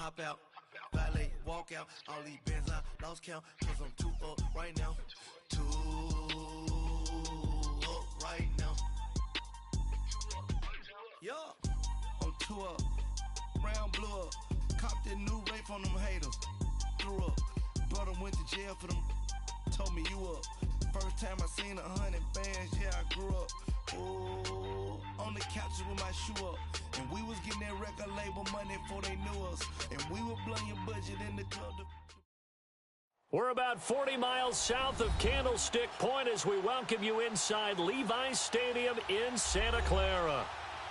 hop out, valet, walk out. All these bands I lost count, cause I'm too up right now. Too up right now. Yeah, I'm too up. Round blew up. Copped that new rape on them haters. Threw up. Brother went to jail for them. Told me you up. First time I seen 100 bands, yeah, I grew up. Ooh, on the couches with my shoe up. And we was getting that record label money before they knew us. And we were blowing your budget in the club. We're about 40 miles south of Candlestick Point as we welcome you inside Levi's Stadium in Santa Clara.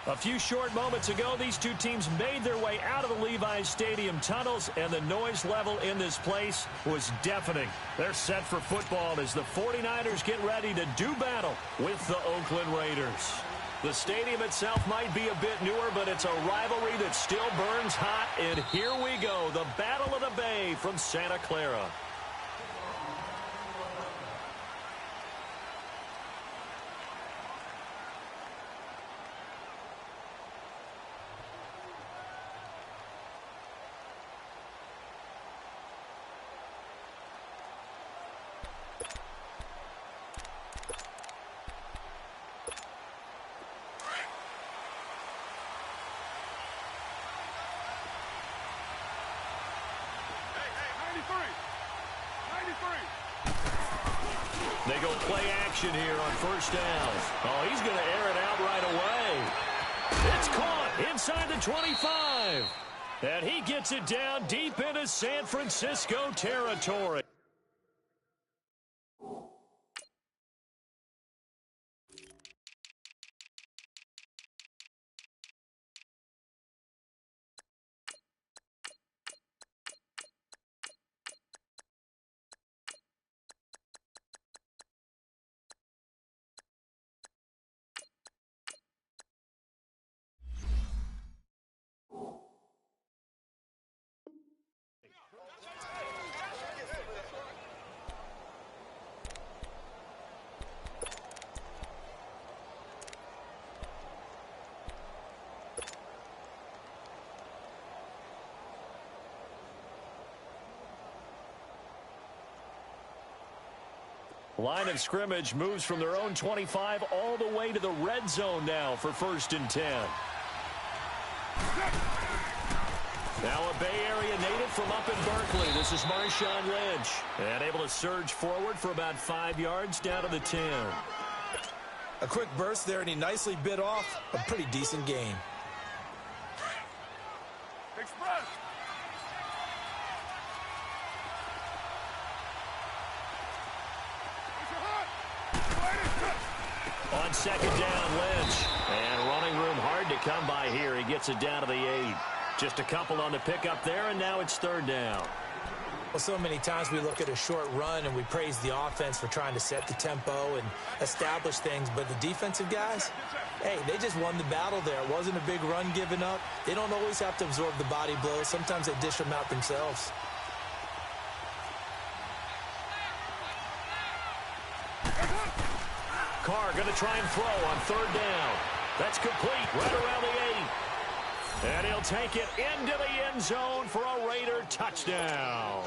A few short moments ago, these two teams made their way out of the Levi's Stadium tunnels, and the noise level in this place was deafening. They're set for football as the 49ers get ready to do battle with the Oakland Raiders. The stadium itself might be a bit newer, but it's a rivalry that still burns hot, and here we go, the Battle of the Bay from Santa Clara. They go play action here on first down. Oh, he's going to air it out right away. It's caught inside the 25. And he gets it down deep into San Francisco territory. Line of scrimmage moves from their own 25 all the way to the red zone now for 1st and 10. Now a Bay Area native from up in Berkeley. This is Marshawn Lynch. And able to surge forward for about 5 yards down to the 10. A quick burst there, and he nicely bit off a pretty decent gain. Express. On 2nd down, Lynch. And running room hard to come by here. He gets it down to the 8. Just a couple on the pickup there, and now it's 3rd down. Well, so many times we look at a short run and we praise the offense for trying to set the tempo and establish things, but the defensive guys, hey, they just won the battle there. It wasn't a big run given up. They don't always have to absorb the body blows. Sometimes they dish them out themselves. Carr going to try and throw on 3rd down. That's complete right around the 8. And he'll take it into the end zone for a Raider touchdown.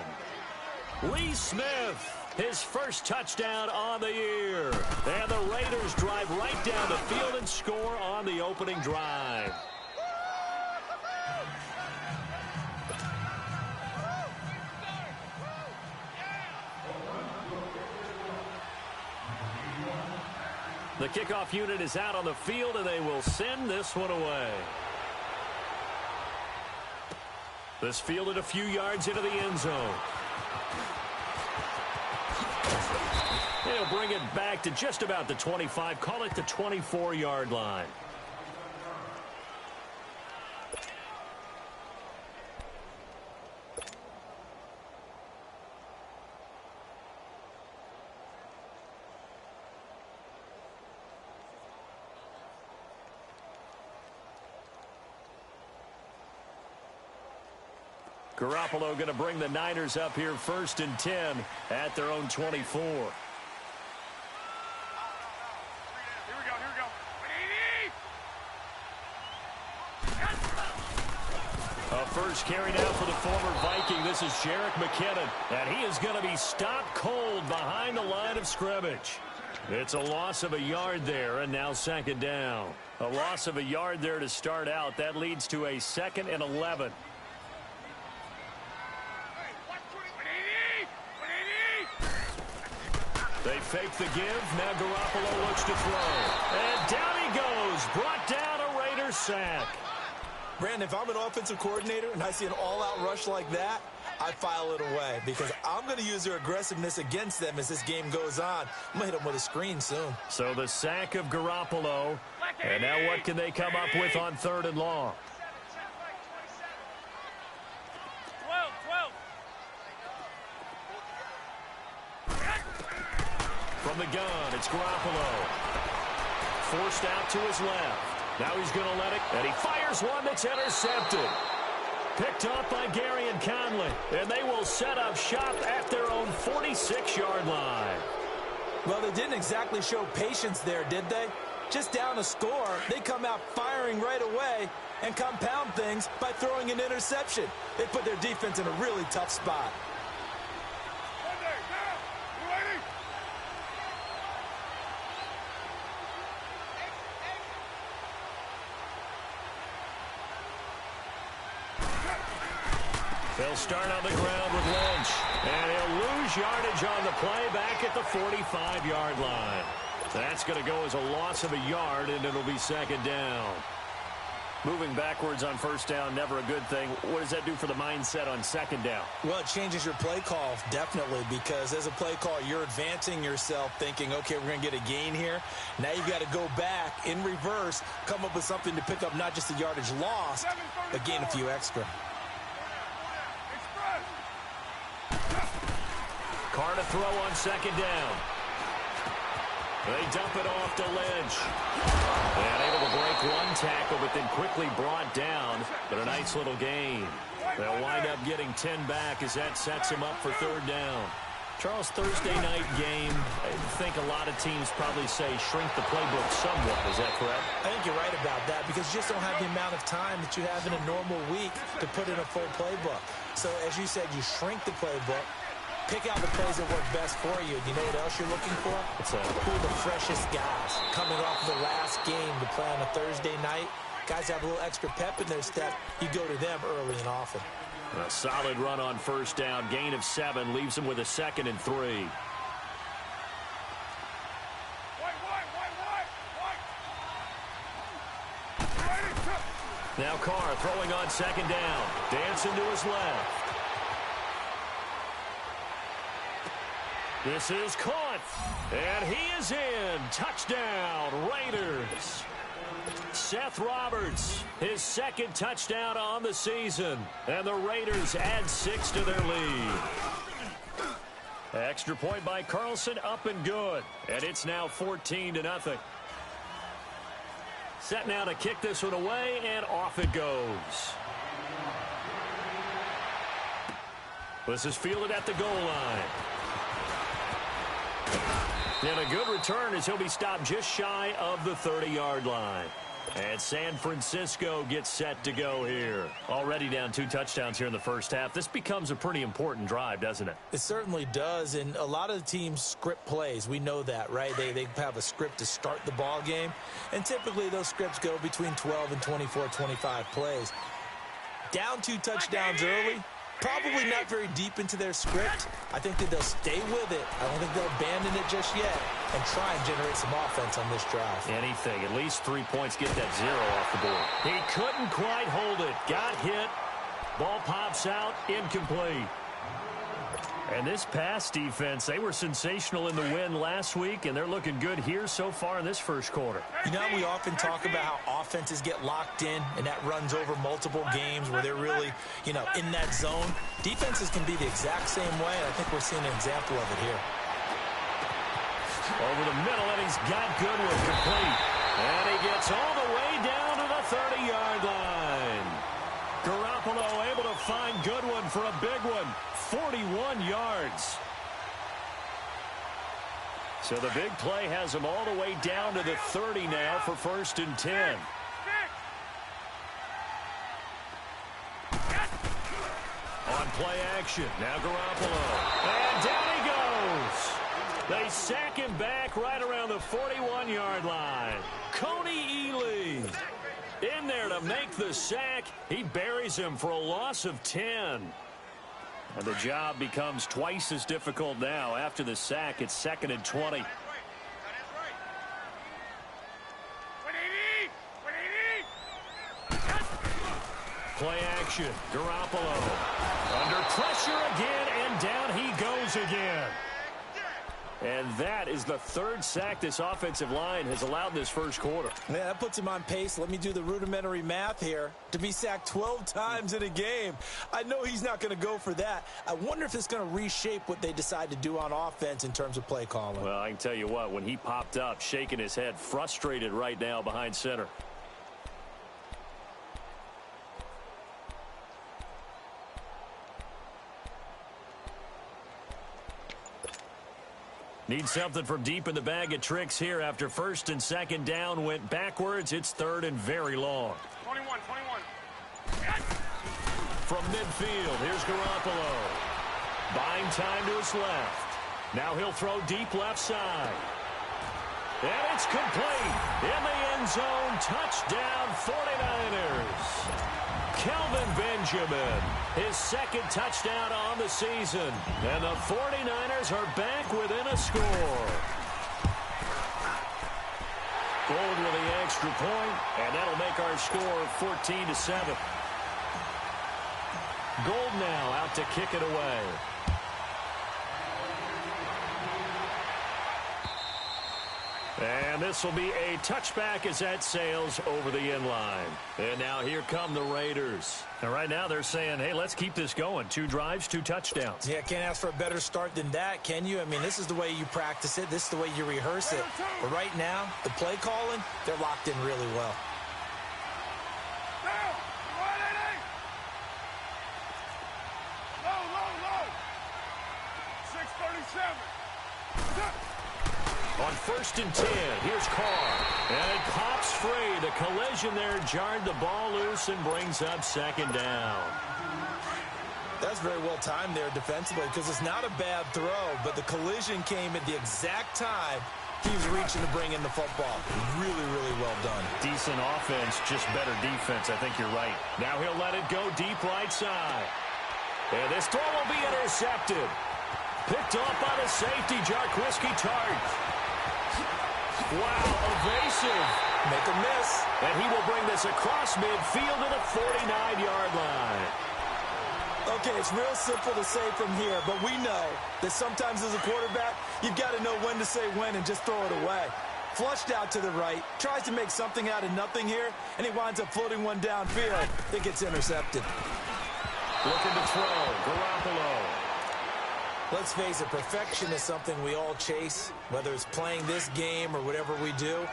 Lee Smith, his first touchdown on the year. And the Raiders drive right down the field and score on the opening drive. The kickoff unit is out on the field, and they will send this one away. This fielded a few yards into the end zone. They'll bring it back to just about the 25. Call it the 24-yard line. Garoppolo going to bring the Niners up here 1st and 10 at their own 24. Here we go. A first carry now for the former Viking. This is Jerick McKinnon, and he is going to be stopped cold behind the line of scrimmage. It's a loss of a yard there, and now second down. A loss of a yard there to start out. That leads to a 2nd and 11. They fake the give. Now Garoppolo looks to throw. And down he goes. Brought down a Raiders sack. Brandon, if I'm an offensive coordinator and I see an all-out rush like that, I file it away because I'm going to use their aggressiveness against them as this game goes on. I'm going to hit them with a screen soon. So the sack of Garoppolo. And now what can they come up with on 3rd and long? 12. From the gun, it's Garoppolo. Forced out to his left. Now he's going to let it, and he fires one that's intercepted. Picked up by Gary and Conley, and they will set up shop at their own 46-yard line. Well, they didn't exactly show patience there, did they? Just down a score, they come out firing right away and compound things by throwing an interception. They put their defense in a really tough spot. They'll start on the ground with Lynch. And he'll lose yardage on the play back at the 45-yard line. That's going to go as a loss of a yard, and it'll be second down. Moving backwards on first down, never a good thing. What does that do for the mindset on second down? Well, it changes your play call, definitely, because as a play call, you're advancing yourself thinking, okay, we're going to get a gain here. Now you've got to go back in reverse, come up with something to pick up not just the yardage lost, but gain a few extra. Carr to throw on second down. They dump it off to Lynch. And able to break one tackle, but then quickly brought down. But a nice little gain. They'll wind up getting 10 back as that sets them up for 3rd down. Charles, Thursday night game, I think a lot of teams probably say shrink the playbook somewhat. Is that correct? I think you're right about that because you just don't have the amount of time that you have in a normal week to put in a full playbook. So, as you said, you shrink the playbook. Pick out the plays that work best for you. You know what else you're looking for? Who are the freshest guys coming off of the last game to play on a Thursday night? Guys have a little extra pep in their step. You go to them early and often. A solid run on first down. Gain of 7 leaves them with a 2nd and 3. Now Carr throwing on second down. Dancing to his left. This is caught, and he is in. Touchdown, Raiders. Seth Roberts, his 2nd touchdown on the season, and the Raiders add 6 to their lead. Extra point by Carlson, up and good, and it's now 14-0. Set now to kick this one away, and off it goes. This is fielded at the goal line. And a good return as he'll be stopped just shy of the 30-yard line. And San Francisco gets set to go here. Already down 2 touchdowns here in the first half. This becomes a pretty important drive, doesn't it? It certainly does, and a lot of the teams script plays. We know that, right? They have a script to start the ball game, and typically those scripts go between 12 and 24, 25 plays. Down 2 touchdowns early. Probably not very deep into their script. I think that they'll stay with it. I don't think they'll abandon it just yet and try and generate some offense on this drive. Anything. At least 3 points, get that 0 off the board. He couldn't quite hold it. Got hit. Ball pops out. Incomplete. And this pass defense, they were sensational in the win last week, and they're looking good here so far in this first quarter. You know, we often talk about how offenses get locked in, and that runs over multiple games where they're really, in that zone. Defenses can be the exact same way, and I think we're seeing an example of it here. Over the middle, and he's got Goodwin complete. And he gets all the way down to the 30-yard line. Garoppolo able to find Goodwin for a big one. 41 yards. So the big play has him all the way down to the 30 now for 1st and 10. On play action, now Garoppolo. And down he goes. They sack him back right around the 41-yard line. Coney Ely in there to make the sack. He buries him for a loss of 10. And the job becomes twice as difficult now. After the sack, it's 2nd and 20. Play action, Garoppolo. Under pressure again, and down he goes again. And that is the 3rd sack this offensive line has allowed this first quarter. Yeah, that puts him on pace. Let me do the rudimentary math here. To be sacked 12 times in a game. I know he's not going to go for that. I wonder if it's going to reshape what they decide to do on offense in terms of play calling. Well, I can tell you what, when he popped up, shaking his head, frustrated right now behind center. Need something from deep in the bag of tricks here after 1st and 2nd down went backwards. It's 3rd and very long. 21. From midfield, here's Garoppolo. Buying time to his left. Now he'll throw deep left side. And it's complete. In the end zone, touchdown 49ers. Kelvin Benjamin, his 2nd touchdown on the season. And the 49ers are back within a score. Gold with the extra point, and that'll make our score 14-7. Gold now out to kick it away. And this will be a touchback as that sails over the end line. And now here come the Raiders. And right now they're saying, hey, let's keep this going. 2 drives, 2 touchdowns. Yeah, can't ask for a better start than that, can you? I mean, this is the way you practice it. This is the way you rehearse it. But right now, the play calling, they're locked in really well. Low. 637. On 1st and 10, here's Carr. And it pops free. The collision there jarred the ball loose and brings up 2nd down. That's very well timed there defensively because it's not a bad throw, but the collision came at the exact time he was reaching to bring in the football. Really, really well done. Decent offense, just better defense. I think you're right. Now he'll let it go deep right side. And this throw will be intercepted. Picked off by the safety, Jarquiski Tartt. Wow, evasive. Make a miss. And he will bring this across midfield to the 49-yard line. Okay, it's real simple to say from here, but we know that sometimes as a quarterback, you've got to know when to say when and just throw it away. Flushed out to the right, tries to make something out of nothing here, and he winds up floating one downfield. It gets intercepted. Looking to throw, Garoppolo. Let's face it, perfection is something we all chase, whether it's playing this game or whatever we do. 11.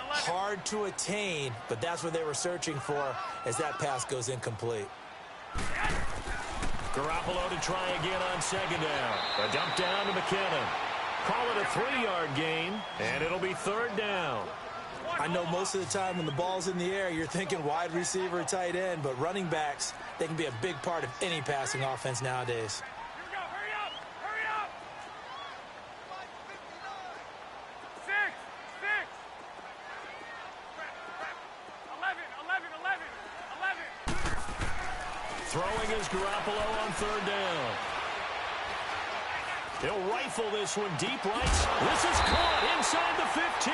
Hard to attain, but that's what they were searching for as that pass goes incomplete. Garoppolo to try again on 2nd down. A dump down to McKinnon. Call it a 3-yard gain, and it'll be 3rd down. I know most of the time when the ball's in the air, you're thinking wide receiver, tight end, but running backs, they can be a big part of any passing offense nowadays. Hurry up! 6. 11. Throwing is Garoppolo on 3rd down. He'll rifle this one deep right. This is caught inside the 15.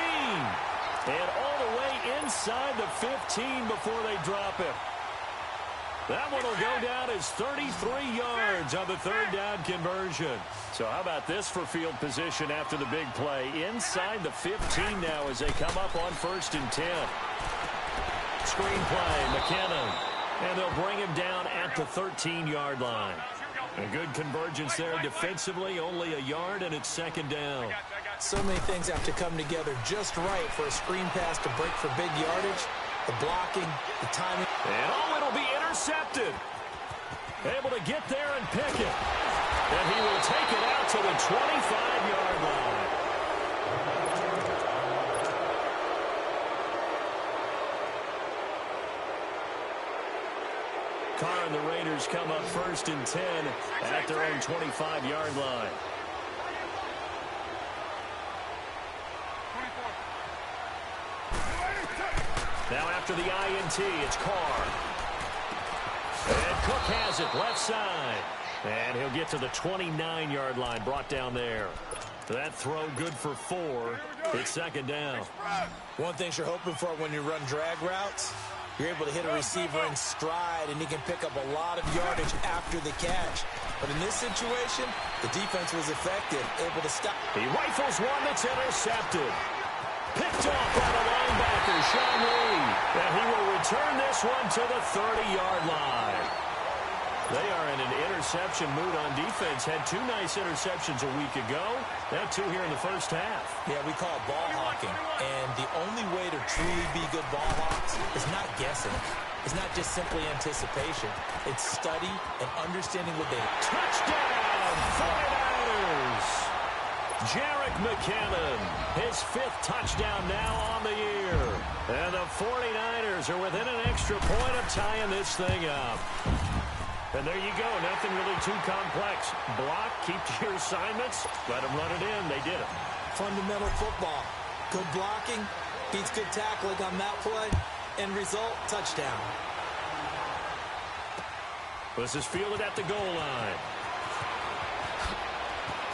And all the way inside the 15 before they drop it. That one will go down as 33 yards on the 3rd down conversion. So how about this for field position after the big play? Inside the 15 now as they come up on 1st and 10. Screen play, McKinnon. And they'll bring him down at the 13-yard line. A good convergence there defensively, only a yard, and it's 2nd down. So many things have to come together just right for a screen pass to break for big yardage. The blocking, the timing. And it'll be intercepted. Able to get there and pick it. And he will take it out to the 25-yard line. Carr and the Raiders come up 1st and 10 at their own 25-yard line. Now after the INT, it's Carr. And Cook has it left side. And he'll get to the 29-yard line, brought down there. That throw good for 4. It's 2nd down. One thing you're hoping for when you run drag routes, you're able to hit a receiver in stride, and he can pick up a lot of yardage after the catch. But in this situation, the defense was effective, able to stop. He rifles one that's intercepted. Picked off by the linebacker, Sean Lee. And he will return this one to the 30-yard line. They are in an interception mood on defense. Had 2 nice interceptions a week ago. Now 2 here in the first half. Yeah, we call it ball hawking. And the only way to truly be good ball hawks is not guessing. It's not just simply anticipation. It's study and understanding what they... Touchdown, 49ers! Jerick McKinnon, his 5th touchdown now on the year. And the 49ers are within an extra point of tying this thing up. And there you go, nothing really too complex. Block, keep to your assignments, let them run it in. They did it. Fundamental football. Good blocking beats good tackling on that play. End result, touchdown. This is fielded at the goal line.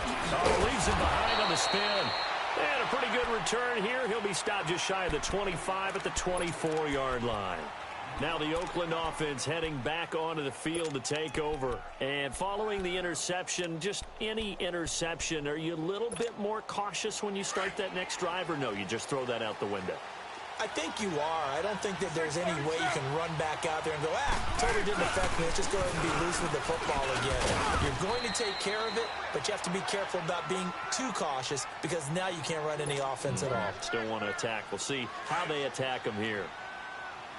Oh, leaves him behind on the spin. And a pretty good return here. He'll be stopped just shy of the 25 at the 24-yard line. Now the Oakland offense heading back onto the field to take over. And following the interception, just any interception, are you a little bit more cautious when you start that next drive, or no, you just throw that out the window? I think you are. I don't think that there's any way you can run back out there and go, totally didn't affect me. Let's just go ahead and be loose with the football again. You're going to take care of it, but you have to be careful about being too cautious because now you can't run any offense at all. Still want to attack. We'll see how they attack them here.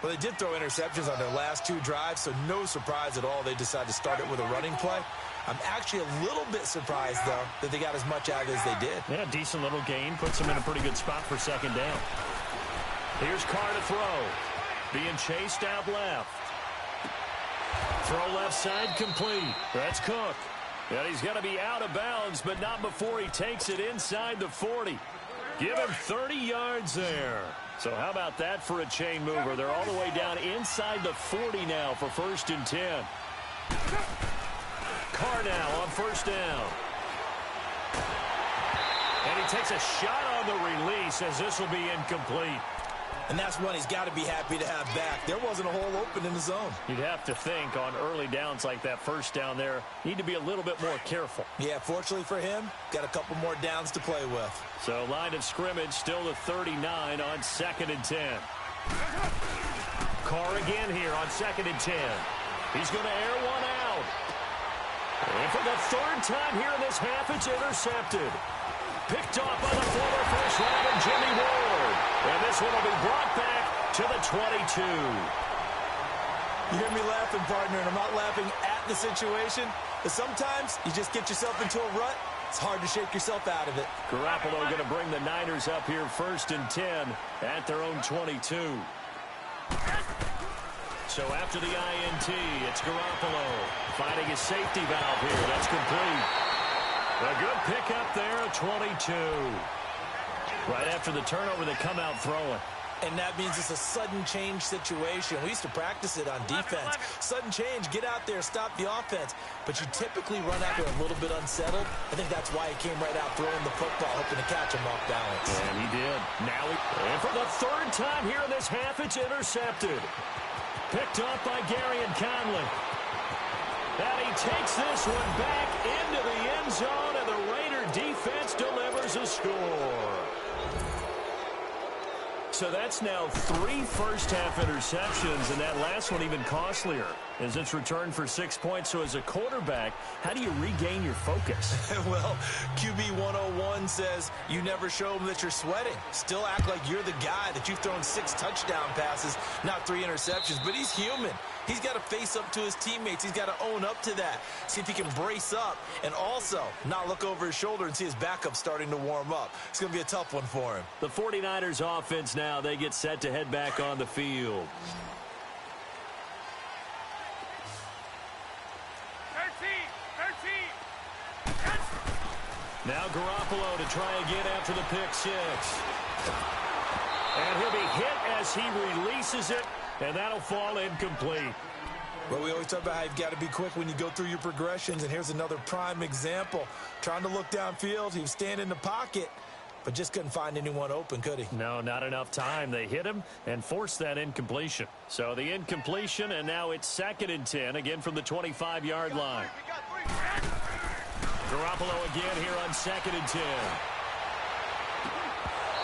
Well, they did throw interceptions on their last 2 drives, so no surprise at all they decided to start it with a running play. I'm actually a little bit surprised, though, that they got as much out of it as they did. Yeah, decent little gain. Puts them in a pretty good spot for 2nd down. Here's Carr to throw. Being chased out left. Throw left side complete. That's Cook. And he's got to be out of bounds, but not before he takes it inside the 40. Give him 30 yards there. So how about that for a chain mover? They're all the way down inside the 40 now for 1st and 10. Carr now on 1st down. And he takes a shot on the release as this will be incomplete. And that's one he's got to be happy to have back. There wasn't a hole open in the zone. You'd have to think on early downs like that 1st down there, need to be a little bit more careful. Yeah, fortunately for him, got a couple more downs to play with. So line of scrimmage still the 39 on 2nd and 10. Carr again here on 2nd and 10. He's going to air one out. And for the 3rd time here in this half, it's intercepted. Picked off by the former first rounder, Jimmy Ward. And this one will be brought back to the 22. You hear me laughing, partner, and I'm not laughing at the situation. But sometimes you just get yourself into a rut. It's hard to shake yourself out of it. Garoppolo going to bring the Niners up here 1st and 10 at their own 22. So after the INT, it's Garoppolo finding his safety valve here. That's complete. A good pickup there at 22. Right after the turnover, they come out throwing. And that means it's a sudden change situation. We used to practice it on defense. Sudden change, get out there, stop the offense. But you typically run out there a little bit unsettled. I think that's why he came right out throwing the football, hoping to catch him off balance. And he did. Now and for the 3rd time here in this half, it's intercepted. Picked off by Garyon Conley. And he takes this one back into the end zone, and the Raider defense delivers a score. So that's now 3 first-half interceptions, and that last one even costlier as it's returned for 6 points. So as a quarterback, how do you regain your focus? Well, QB 101 says you never show them that you're sweating. Still act like you're the guy, that you've thrown 6 touchdown passes, not 3 interceptions. But he's human. He's got to face up to his teammates. He's got to own up to that. See if he can brace up and also not look over his shoulder and see his backup starting to warm up. It's going to be a tough one for him. The 49ers offense now, they get set to head back on the field. Now Garoppolo to try again after the pick six. And he'll be hit as he releases it, and that'll fall incomplete. Well, we always talk about how you've got to be quick when you go through your progressions, and here's another prime example. Trying to look downfield, he was standing in the pocket, but just couldn't find anyone open, could he? No, not enough time. They hit him and forced that incompletion. So the incompletion, and now it's 2nd and 10, again from the 25-yard line. Garoppolo again here on 2nd and 10.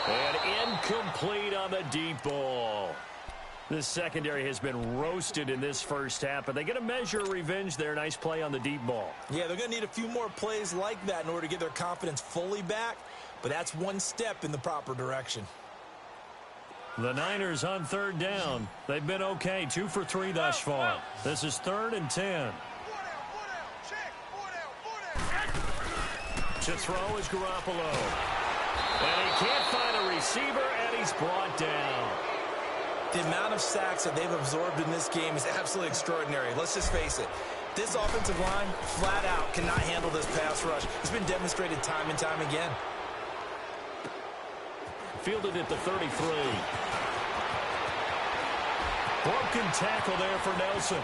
And incomplete on the deep ball. This secondary has been roasted in this first half, but they get a measure of revenge there. Nice play on the deep ball. Yeah, they're going to need a few more plays like that in order to get their confidence fully back, but that's one step in the proper direction. The Niners on 3rd down. They've been okay, 2 for 3 thus far. This is 3rd and 10. To throw is Garoppolo. And he can't find a receiver, and he's brought down. The amount of sacks that they've absorbed in this game is absolutely extraordinary. Let's just face it. This offensive line, flat out, cannot handle this pass rush. It's been demonstrated time and time again. Fielded at the 33. Broken tackle there for Nelson.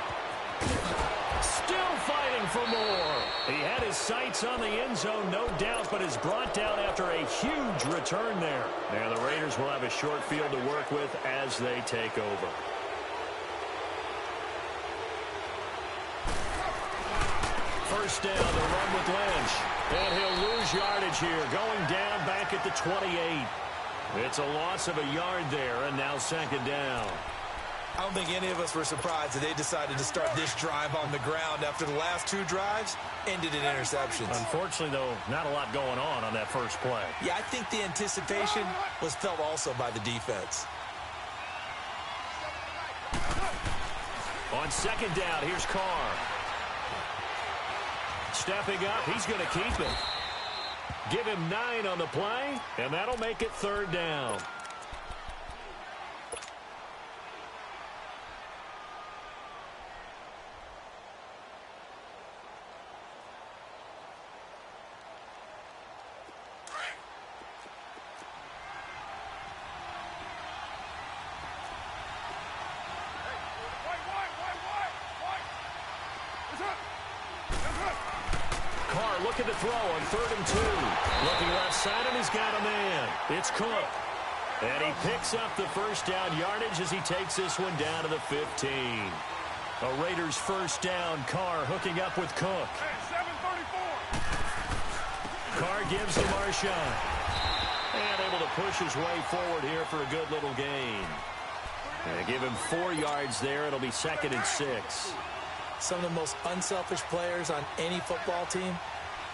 Still fighting for more. He had his sights on the end zone, no doubt, but is brought down after a huge return there. And the Raiders will have a short field to work with as they take over. First down, the run with Lynch. And he'll lose yardage here, going down back at the 28. It's a loss of a yard there, and now 2nd down. I don't think any of us were surprised that they decided to start this drive on the ground after the last 2 drives ended in interceptions. Unfortunately, though, not a lot going on that first play. Yeah, I think the anticipation was felt also by the defense. On 2nd down, here's Carr. Stepping up, he's going to keep it. Give him 9 on the play, and that'll make it 3rd down. Carr looking to throw on 3rd and 2. Looking left side, and he's got a man. It's Cook. And he picks up the first down yardage as he takes this one down to the 15. A Raiders first down. Carr hooking up with Cook. Hey, 7:34. Carr gives to Marshawn. And able to push his way forward here for a good little gain. And give him 4 yards there. It'll be 2nd and 6. Some of the most unselfish players on any football team,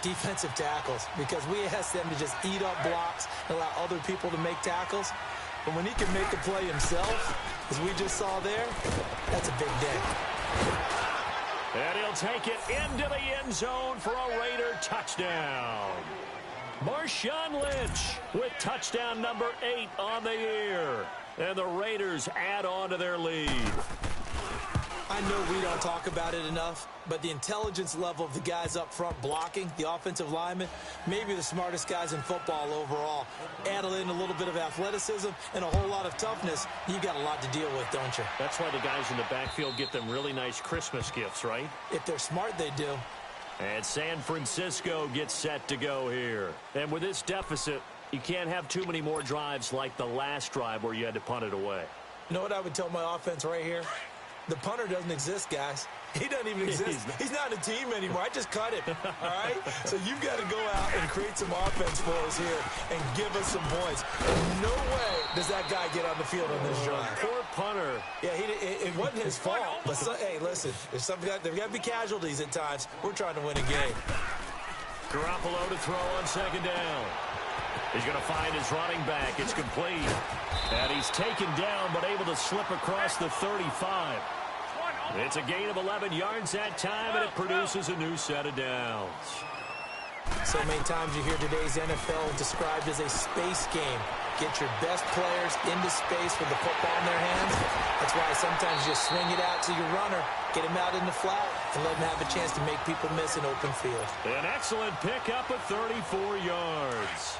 defensive tackles, because we ask them to just eat up blocks and allow other people to make tackles. But when he can make the play himself, as we just saw there, that's a big day. And he'll take it into the end zone for a Raider touchdown. Marshawn Lynch with touchdown number 8 on the year. And the Raiders add on to their lead. I know we don't talk about it enough, but the intelligence level of the guys up front blocking, the offensive linemen, maybe the smartest guys in football overall. Add in a little bit of athleticism and a whole lot of toughness, you got a lot to deal with, don't you? That's why the guys in the backfield get them really nice Christmas gifts, right? If they're smart, they do. And San Francisco gets set to go here. And with this deficit, you can't have too many more drives like the last drive where you had to punt it away. You know what I would tell my offense right here? The punter doesn't exist, guys. He doesn't even exist. He's not a team anymore. I just cut him, all right? So you've got to go out and create some offense for us here and give us some points. And no way does that guy get on the field on this drive. Poor punter. Yeah, it wasn't his fault. But, hey, listen, there's got to be casualties at times. We're trying to win a game. Garoppolo to throw on 2nd down. He's going to find his running back. It's complete. And he's taken down but able to slip across the 35. It's a gain of 11 yards that time, and it produces a new set of downs. So many times you hear today's NFL described as a space game. get your best players into space with the football in their hands. That's why sometimes you just swing it out to your runner, get him out in the flat, and let him have a chance to make people miss an open field. An excellent pickup of 34 yards.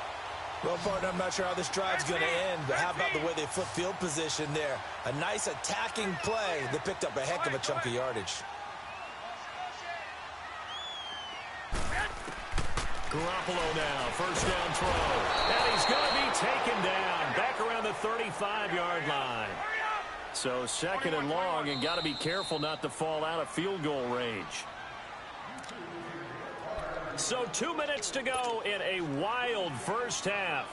Well, partner, I'm not sure how this drive's going to end, but how about the way they flip field position there? A nice attacking play. They picked up a heck of a chunk of yardage. Garoppolo now, first down throw. And he's going to be taken down back around the 35-yard line. So second and long, and got to be careful not to fall out of field goal range. So 2 minutes to go in a wild first half.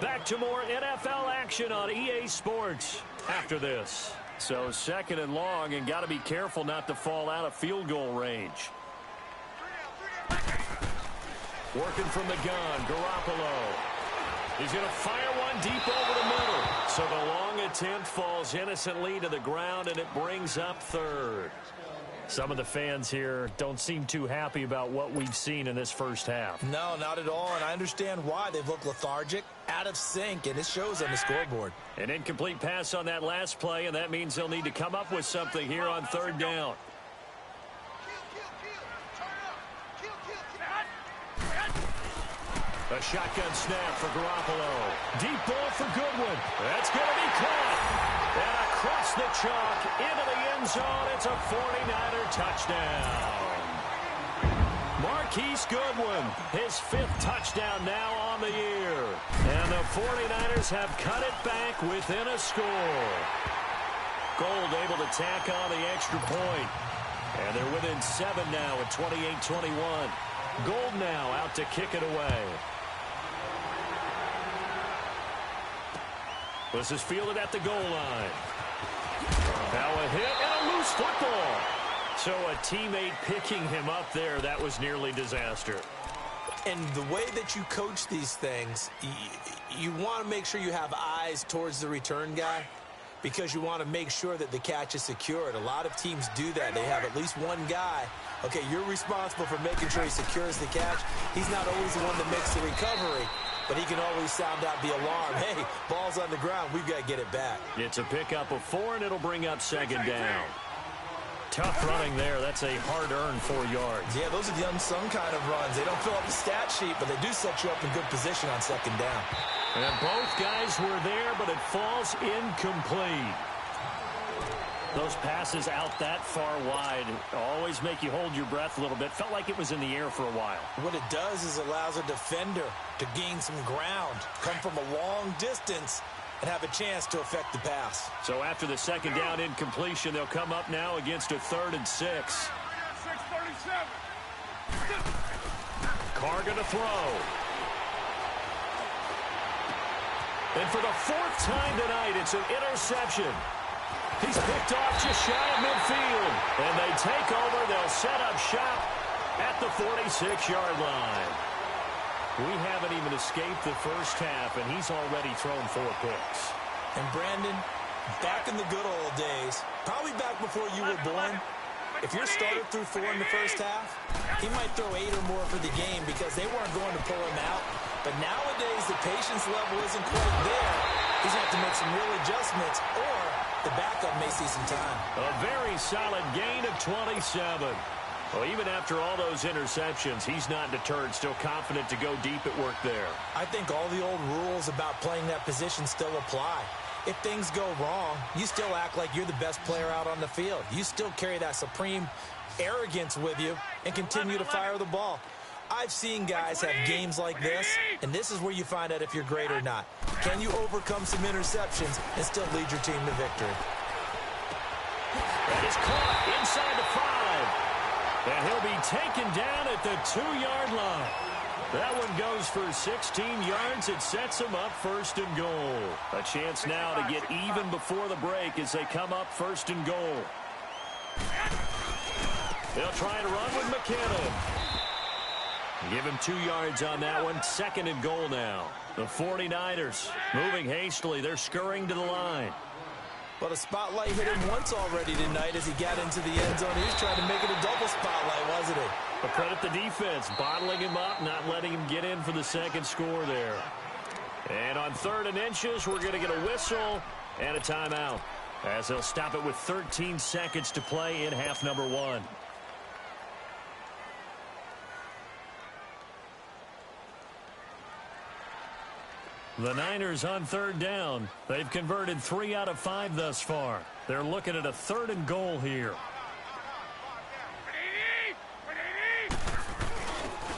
Back to more NFL action on EA Sports after this. So second and long, and got to be careful not to fall out of field goal range. Working from the gun, Garoppolo. He's going to fire one deep over the middle. So the long attempt falls innocently to the ground, and it brings up third. Some of the fans here don't seem too happy about what we've seen in this first half. No, not at all, and I understand why. They've looked lethargic, out of sync, and it shows on the scoreboard. An incomplete pass on that last play, and that means they'll need to come up with something here on third down. A shotgun snap for Garoppolo. Deep ball for Goodwin. That's going to be caught. And across the chalk into the end zone. It's a 49er touchdown. Marquise Goodwin, his 5th touchdown now on the year. And the 49ers have cut it back within a score. Gold able to tack on the extra point. And they're within 7 now at 28-21. Gold now out to kick it away. This is fielded at the goal line. Now a hit and a loose football. So a teammate picking him up there, that was nearly disaster. And the way that you coach these things, you want to make sure you have eyes towards the return guy because you want to make sure that the catch is secured. A lot of teams do that. They have at least one guy. Okay, you're responsible for making sure he secures the catch. He's not always the one that makes the recovery, but he can always sound out the alarm. Hey, ball's on the ground. We've got to get it back. It's a pickup of 4, and it'll bring up second down. Tough running there. That's a hard-earned 4 yards. Yeah, those are the unsung kind of runs. They don't fill up the stat sheet, but they do set you up in good position on second down. And both guys were there, but it falls incomplete. Those passes out that far wide always make you hold your breath a little bit. Felt like it was in the air for a while. What it does is allows a defender to gain some ground, come from a long distance, and have a chance to affect the pass. So after the second down incompletion, they'll come up now against a 3rd and 6. 6:37. Carr going to throw. And for the 4th time tonight, it's an interception. He's picked off just shy of midfield. And they take over. They'll set up shop at the 46-yard line. We haven't even escaped the first half, and he's already thrown 4 picks. And Brandon, back in the good old days, probably back before you were born, if your starter threw 4 in the first half, he might throw 8 or more for the game because they weren't going to pull him out. But nowadays, the patience level isn't quite there. He's going to have to make some real adjustments, or the backup may see some time. A very solid gain of 27. Well, even after all those interceptions, he's not deterred, still confident to go deep at work there. I think all the old rules about playing that position still apply. If things go wrong, you still act like you're the best player out on the field. You still carry that supreme arrogance with you and continue to fire the ball. I've seen guys have games like this, and this is where you find out if you're great or not. Can you overcome some interceptions and still lead your team to victory? That is caught inside the 5. And he'll be taken down at the 2-yard line. That one goes for 16 yards. It sets him up 1st and goal. A chance now to get even before the break as they come up 1st and goal. They'll try to run with McKinnon. Give him 2 yards on that one. 2nd and goal now. The 49ers moving hastily. They're scurrying to the line. But a spotlight hit him once already tonight as he got into the end zone. He was trying to make it a double spotlight, wasn't he? But credit the defense, bottling him up, not letting him get in for the 2nd score there. And on 3rd and inches, we're going to get a whistle and a timeout, as they'll stop it with 13 seconds to play in half number 1. The Niners on 3rd down. They've converted 3 out of 5 thus far. They're looking at a 3rd and goal here.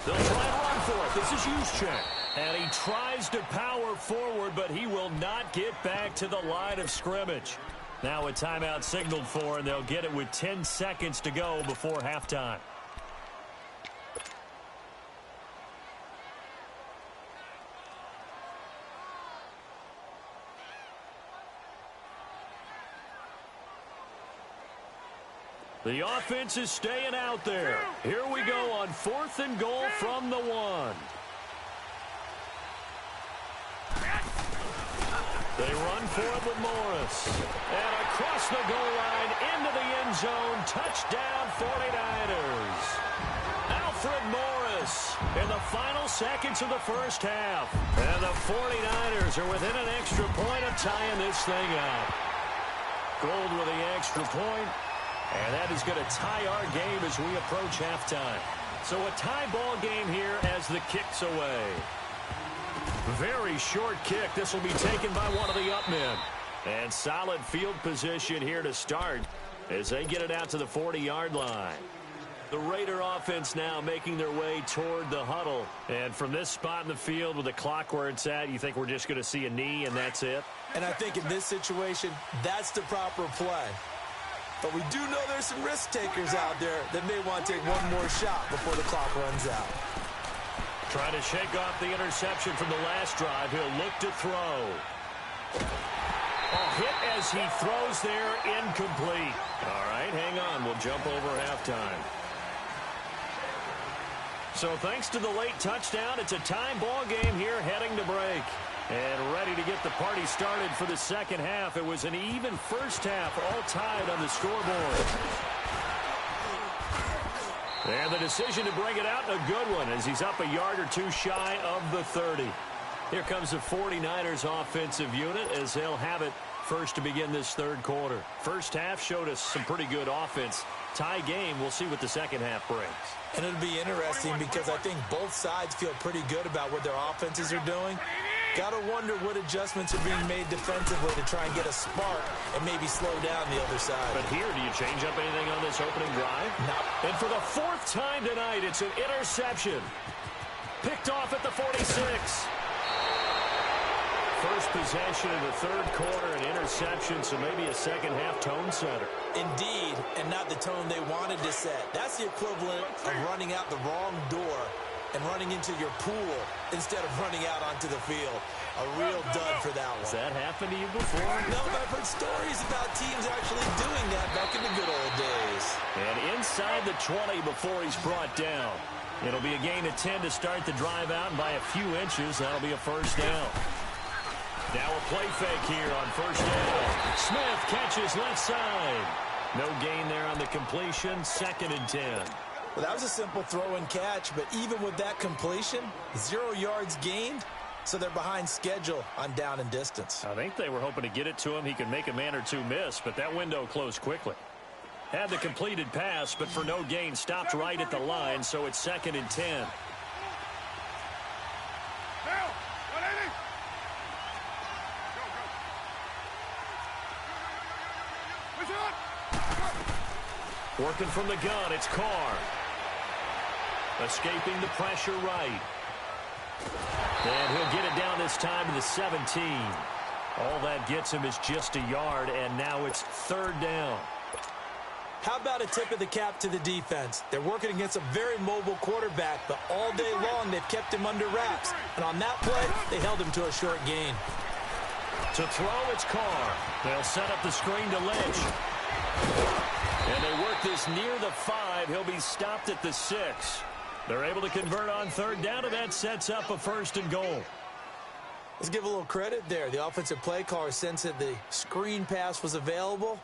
They'll try and run for it. This is Juszczyk. And he tries to power forward, but he will not get back to the line of scrimmage. Now a timeout signaled for, and they'll get it with 10 seconds to go before halftime. The offense is staying out there. Here we go on 4th and goal from the 1. They run for it with Morris. And across the goal line into the end zone. Touchdown 49ers. Alfred Morris in the final seconds of the first half. And the 49ers are within an extra point of tying this thing up. Gould with the extra point. And that is going to tie our game as we approach halftime. So a tie ball game here as the kick's away. Very short kick. This will be taken by one of the up men. And solid field position here to start as they get it out to the 40-yard line. The Raider offense now making their way toward the huddle. And from this spot in the field with the clock where it's at, you think we're just going to see a knee and that's it? And I think in this situation, that's the proper play. But we do know there's some risk takers out there that may want to take one more shot before the clock runs out. Trying to shake off the interception from the last drive. He'll look to throw. A hit as he throws there, incomplete. All right, hang on. We'll jump over halftime. So thanks to the late touchdown, it's a time ball game here heading to break. And ready to get the party started for the second half. It was an even first half, all tied on the scoreboard. And the decision to bring it out, a good one, as he's up a yard or two shy of the 30. Here comes the 49ers offensive unit as they'll have it first to begin this third quarter. First half showed us some pretty good offense. Tie game, we'll see what the second half brings. And it'll be interesting because I think both sides feel pretty good about what their offenses are doing. Got to wonder what adjustments are being made defensively to try and get a spark and maybe slow down the other side. But here, do you change up anything on this opening drive? No. And for the 4th time tonight, it's an interception. Picked off at the 46. First possession of the third quarter, an interception, so maybe a second half tone setter. Indeed, and not the tone they wanted to set. That's the equivalent of running out the wrong door and running into your pool instead of running out onto the field. A real dud for that one. Has that happened to you before? No, but I've heard stories about teams actually doing that back in the good old days. And inside the 20 before he's brought down. It'll be a gain of 10 to start the drive out, and by a few inches, that'll be a first down. Now a play fake here on first down. Smith catches left side. No gain there on the completion, 2nd and 10. Well, that was a simple throw and catch, but even with that completion, 0 yards gained, so they're behind schedule on down and distance. I think they were hoping to get it to him. He could make a man or two miss, but that window closed quickly. Had the completed pass, but for no gain, stopped right at the line, so it's 2nd and 10. Working from the gun, it's Carr. Escaping the pressure right. And he'll get it down this time to the 17. All that gets him is just a yard, and now it's 3rd down. How about a tip of the cap to the defense? They're working against a very mobile quarterback, but all day long they've kept him under wraps. And on that play, they held him to a short gain. To throw, it's Carr. They'll set up the screen to Lynch. And they work this near the 5. He'll be stopped at the 6. They're able to convert on 3rd down, and that sets up a 1st and goal. Let's give a little credit there. The offensive play caller sensed that the screen pass was available.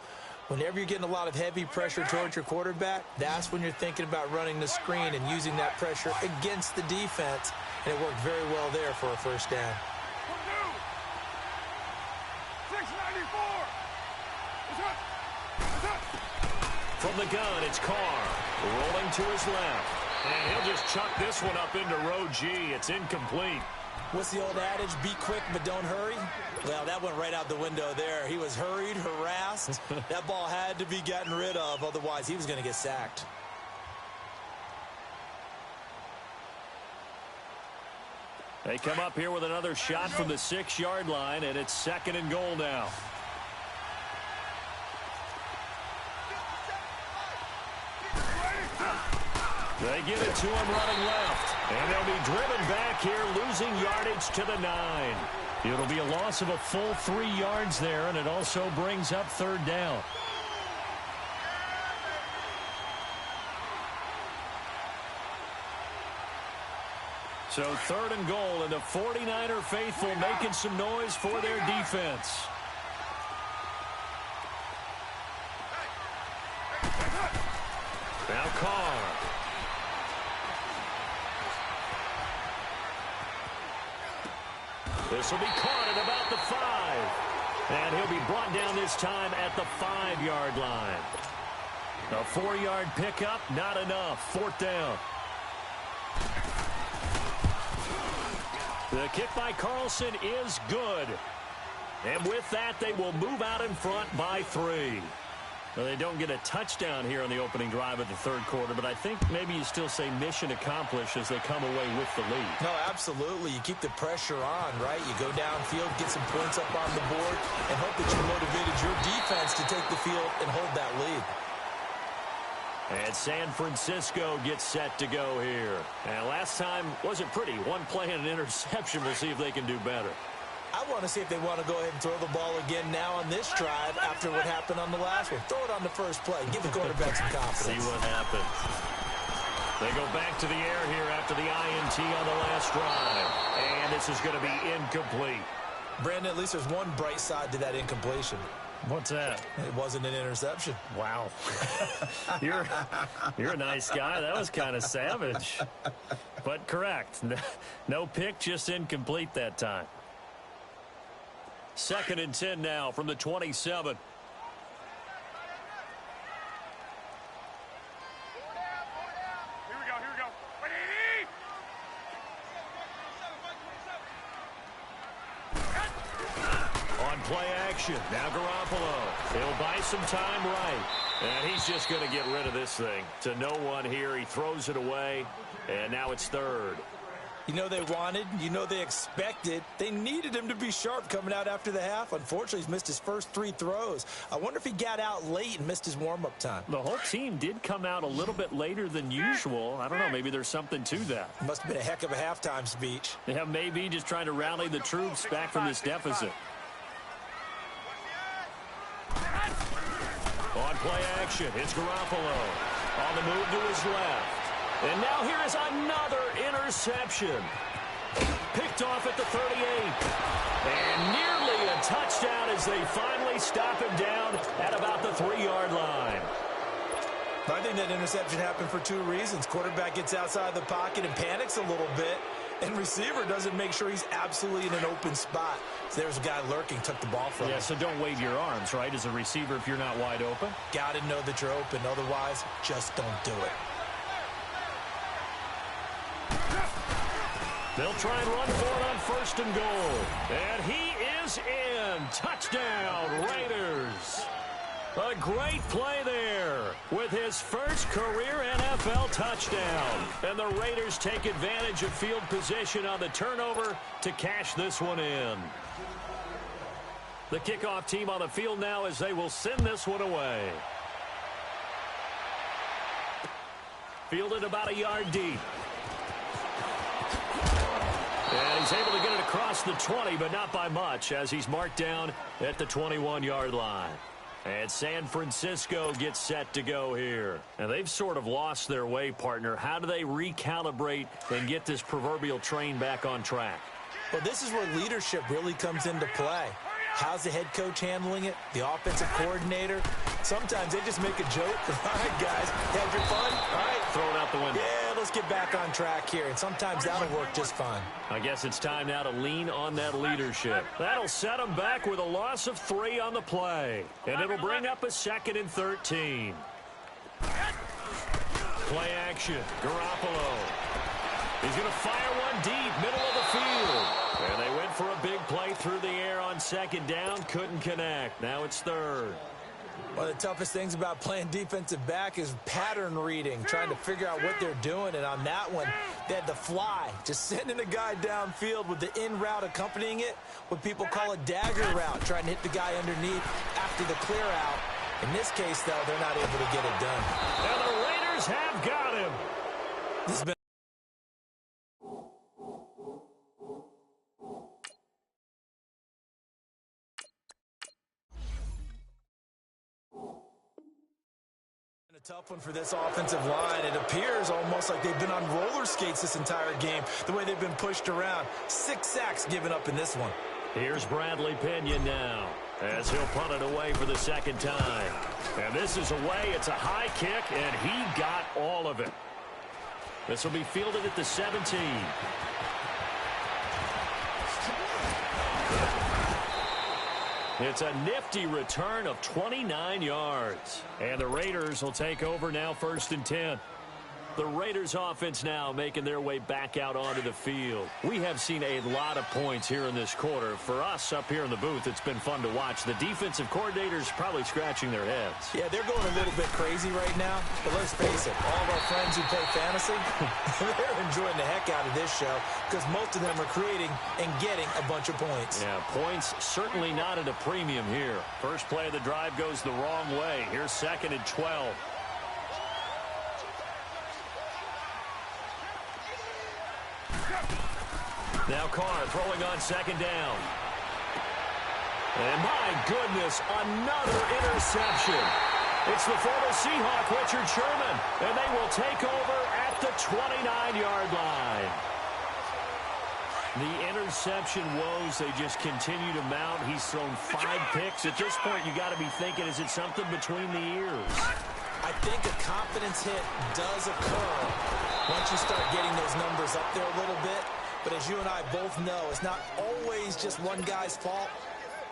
Whenever you're getting a lot of heavy pressure towards your quarterback, that's when you're thinking about running the screen and using that pressure against the defense. And it worked very well there for a first down. From the gun, it's Carr. Rolling to his left. And he'll just chuck this one up into row G. It's incomplete. What's the old adage? Be quick, but don't hurry? Well, that went right out the window there. He was hurried, harassed. That ball had to be gotten rid of. Otherwise, he was going to get sacked. They come up here with another shot from the 6-yard line, and it's 2nd and goal now. They give it to him running left. And they'll be driven back here, losing yardage to the 9. It'll be a loss of a full 3 yards there, and it also brings up 3rd down. So 3rd and goal, and the 49er faithful making some noise for their defense. Now Carr. This will be caught at about the 5. And he'll be brought down this time at the 5-yard line. A 4-yard pickup, not enough. 4th down. The kick by Carlson is good. And with that, they will move out in front by 3. Well, they don't get a touchdown here on the opening drive of the 3rd quarter, but I think maybe you still say mission accomplished as they come away with the lead. No, absolutely. You keep the pressure on, right? You go downfield, get some points up on the board, and hope that you motivated your defense to take the field and hold that lead. And San Francisco gets set to go here. And last time wasn't pretty. One play and an interception. We'll see if they can do better. I want to see if they want to go ahead and throw the ball again now on this drive after what happened on the last one. Throw it on the first play. Give the quarterback some confidence. See what happens. They go back to the air here after the INT on the last drive. And this is going to be incomplete. Brandon, at least there's one bright side to that incompletion. What's that? It wasn't an interception. Wow. You're a nice guy. That was kind of savage. But correct. No pick, just incomplete that time. 2nd and 10 now from the 27. Play action. Now Garoppolo. He'll buy some time right. And he's just going to get rid of this thing. To no one here. He throws it away. And now it's 3rd. You know they wanted. You know they expected. They needed him to be sharp coming out after the half. Unfortunately, he's missed his first 3 throws. I wonder if he got out late and missed his warm-up time. The whole team did come out a little bit later than usual. I don't know. Maybe there's something to that. Must have been a heck of a halftime speech. Yeah, maybe just trying to rally the troops back from this deficit. On play action, it's Garoppolo. On the move to his left. And now here is another interception. Picked off at the 38. And nearly a touchdown as they finally stop him down at about the 3-yard line. I think that interception happened for 2 reasons. Quarterback gets outside the pocket and panics a little bit. And receiver doesn't make sure he's absolutely in an open spot. So there's a guy lurking, took the ball from him. Yeah, so don't wave your arms, right, as a receiver if you're not wide open. Got to know that you're open. Otherwise, just don't do it. They'll try and run for it on 1st and goal. And he is in. Touchdown, Raiders. A great play there with his first career NFL touchdown. And the Raiders take advantage of field position on the turnover to cash this one in. The kickoff team on the field now as they will send this one away. Fielded about a yard deep. And he's able to get it across the 20, but not by much as he's marked down at the 21-yard line. And San Francisco gets set to go here. And they've sort of lost their way, partner. How do they recalibrate and get this proverbial train back on track? Well, this is where leadership really comes into play. How's the head coach handling it? The offensive coordinator? Sometimes they just make a joke. All right, guys, had your fun? All right. Throw it out the window. Yeah, let's get back on track here. And sometimes that'll work just fine. I guess it's time now to lean on that leadership. That'll set them back with a loss of 3 on the play. And it'll bring up a 2nd and 13. play action. Garoppolo. He's going to fire one deep, middle of the field. And they went for a big play through the air on second down. Couldn't connect. Now it's third. One of the toughest things about playing defensive back is pattern reading, trying to figure out what they're doing. And on that one, they had the fly, just sending a guy downfield with the in route accompanying it, what people call a dagger route, trying to hit the guy underneath after the clear out. In this case, though, they're not able to get it done. And the Raiders have got him. This has been a tough one for this offensive line. It appears almost like they've been on roller skates this entire game, the way they've been pushed around. 6 sacks given up in this one. Here's Bradley Pinion now, as he'll punt it away for the second time. And this is away. It's a high kick, and he got all of it. This will be fielded at the 17. It's a nifty return of 29 yards. And the Raiders will take over now, 1st and 10. The Raiders offense now making their way back out onto the field. We have seen a lot of points here in this quarter. For us up here in the booth, it's been fun to watch. The defensive coordinators probably scratching their heads. Yeah, they're going a little bit crazy right now. But let's face it, all of our friends who play fantasy, they're enjoying the heck out of this show because most of them are creating and getting a bunch of points. Yeah, points certainly not at a premium here. First play of the drive goes the wrong way. Here's 2nd and 12. Now Carr throwing on 2nd down. And my goodness, another interception. It's the former Seahawk, Richard Sherman, and they will take over at the 29-yard line. The interception woes, they just continue to mount. He's thrown 5 picks. At this point, you got to be thinking, is it something between the ears? I think a confidence hit does occur once you start getting those numbers up there a little bit. But as you and I both know, it's not always just one guy's fault.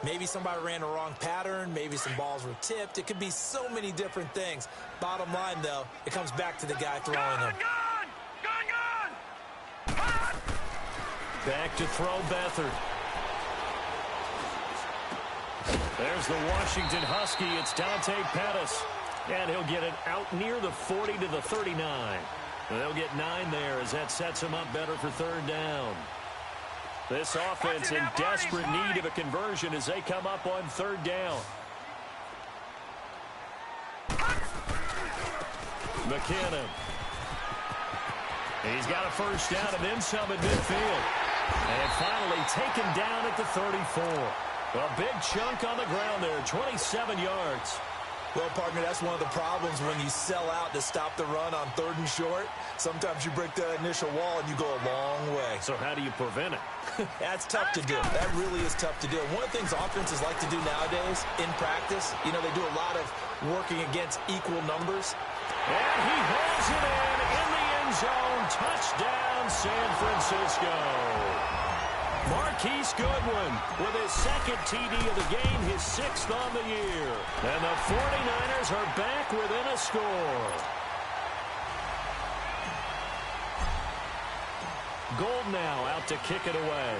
Maybe somebody ran a wrong pattern. Maybe some balls were tipped. It could be so many different things. Bottom line, though, it comes back to the guy throwing them. Back to throw Beathard. There's the Washington Husky. It's Dante Pettis. And he'll get it out near the 40 to the 39. They'll get 9 there as that sets them up better for 3rd down. This offense in desperate need of a conversion as they come up on 3rd down. McKinnon. He's got a 1st down and then some at midfield. And finally taken down at the 34. A big chunk on the ground there, 27 yards. Well, partner, that's one of the problems when you sell out to stop the run on 3rd and short. Sometimes you break that initial wall and you go a long way. So how do you prevent it? That's tough to do. That really is tough to do. One of the things offenses like to do nowadays in practice, you know, they do a lot of working against equal numbers. And he holds it in the end zone. Touchdown, San Francisco. Marquise Goodwin with his 2nd TD of the game, his 6th on the year. And the 49ers are back within a score. Gold now out to kick it away.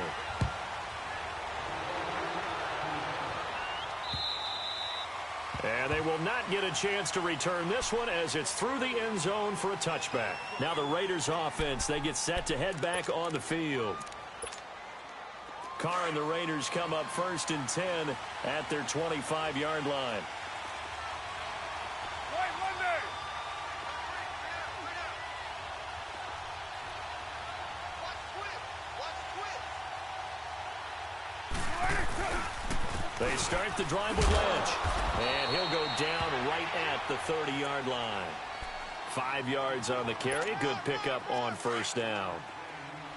And they will not get a chance to return this one as it's through the end zone for a touchback. Now the Raiders offense, they get set to head back on the field. Carr and the Raiders come up 1st and 10 at their 25-yard line. They start the drive with Lynch, and he'll go down right at the 30-yard line. 5 yards on the carry. Good pickup on 1st down.